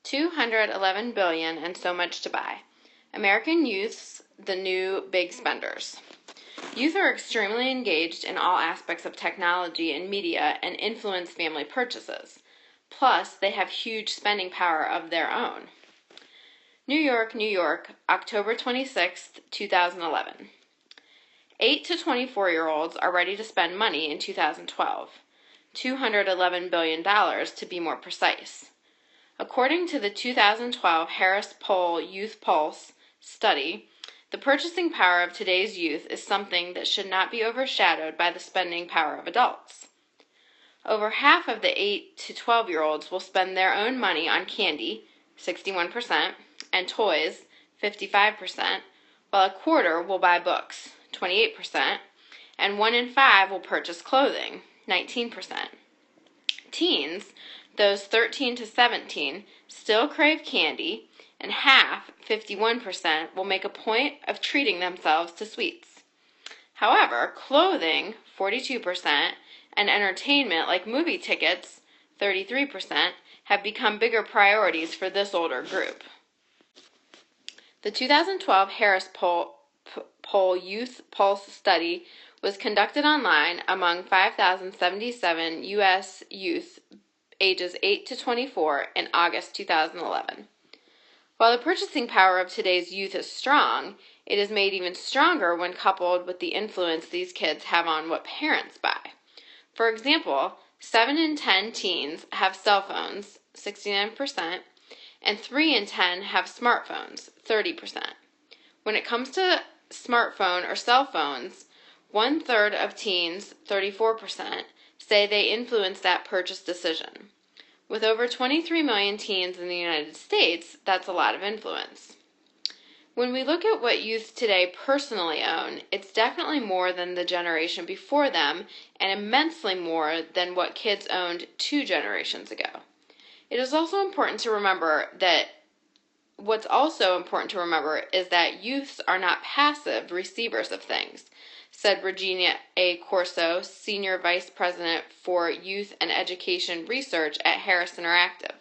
$211 billion and so much to buy. American youth's the new big spenders. Youth are extremely engaged in all aspects of technology and media and influence family purchases. Plus, they have huge spending power of their own. New York, New York, October 26, 2011. 8 to 24-year-olds are ready to spend money in 2012. $211 billion to be more precise. According to the 2012 Harris Poll Youth Pulse study, the purchasing power of today's youth is something that should not be overshadowed by the spending power of adults. Over half of the 8 to 12-year-olds will spend their own money on candy, 61%, and toys, 55%, while a quarter will buy books, 28%, and 1 in 5 will purchase clothing, 19%. Teens, those 13 to 17, still crave candy, and half, 51%, will make a point of treating themselves to sweets. However, clothing, 42%, and entertainment like movie tickets, 33%, have become bigger priorities for this older group. The 2012 Harris Poll Youth Pulse study was conducted online among 5,077 U.S. youth ages 8 to 24 in August 2011. While the purchasing power of today's youth is strong, it is made even stronger when coupled with the influence these kids have on what parents buy. For example, 7 in 10 teens have cell phones, 69%, and 3 in 10 have smartphones, 30%. When it comes to smartphone or cell phones, 1/3 of teens, 34%, say they influence that purchase decision. With over 23 million teens in the United States, that's a lot of influence. When we look at what youth today personally own, it's definitely more than the generation before them and immensely more than what kids owned 2 generations ago. It is also important to remember that is that youths are not passive receivers of things, said Regina A. Corso, Senior Vice President for Youth and Education Research at Harris Interactive.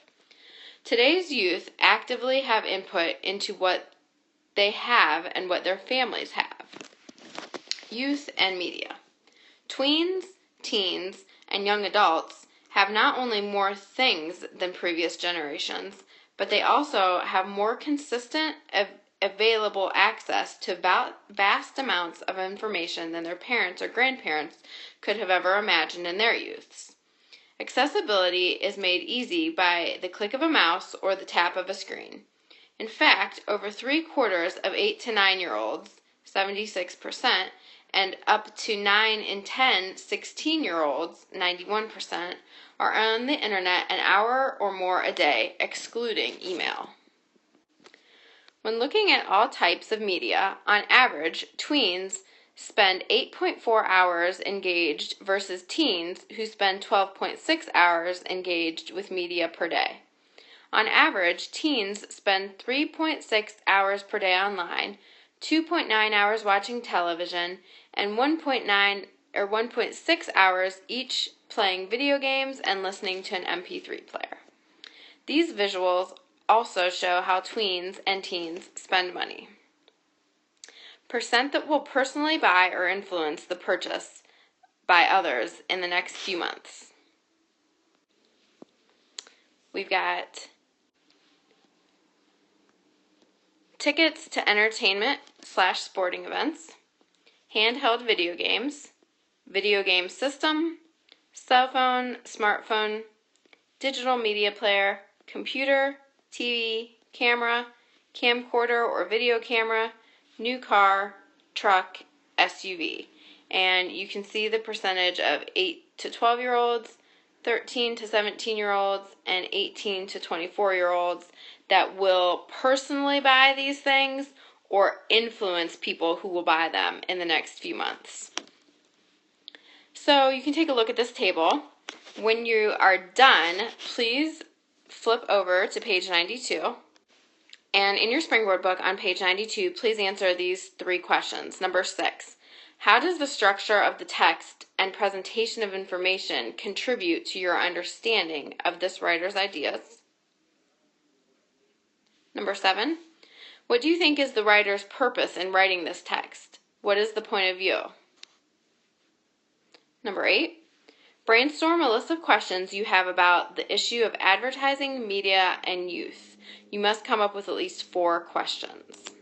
Today's youth actively have input into what they have and what their families have. Youth and media. Tweens, teens, and young adults have not only more things than previous generations, but they also have more consistent available access to vast amounts of information than their parents or grandparents could have ever imagined in their youths. Accessibility is made easy by the click of a mouse or the tap of a screen. In fact, over 3/4 of 8 to 9-year-olds, 76%, and up to 9 in 10 16-year-olds, 91%, are on the internet an hour or more a day, excluding email. When looking at all types of media, on average, tweens spend 8.4 hours engaged versus teens who spend 12.6 hours engaged with media per day. On average, teens spend 3.6 hours per day online, 2.9 hours watching television, and 1.6 hours each playing video games and listening to an MP3 player. These visuals also show how tweens and teens spend money. Percent that will personally buy or influence the purchase by others in the next few months. We've got tickets to entertainment/sporting events, handheld video games, video game system, cell phone, smartphone, digital media player, computer, TV, camera, camcorder or video camera, new car, truck, SUV. And you can see the percentage of 8 to 12-year-olds, 13 to 17-year-olds, and 18 to 24-year-olds that will personally buy these things or influence people who will buy them in the next few months. So you can take a look at this table. When you are done, please flip over to page 92. And in your Springboard book on page 92, please answer these 3 questions. Number 6, how does the structure of the text and presentation of information contribute to your understanding of this writer's ideas? Number 7, what do you think is the writer's purpose in writing this text? What is the point of view? Number 8, brainstorm a list of questions you have about the issue of advertising, media, and youth. You must come up with at least 4 questions.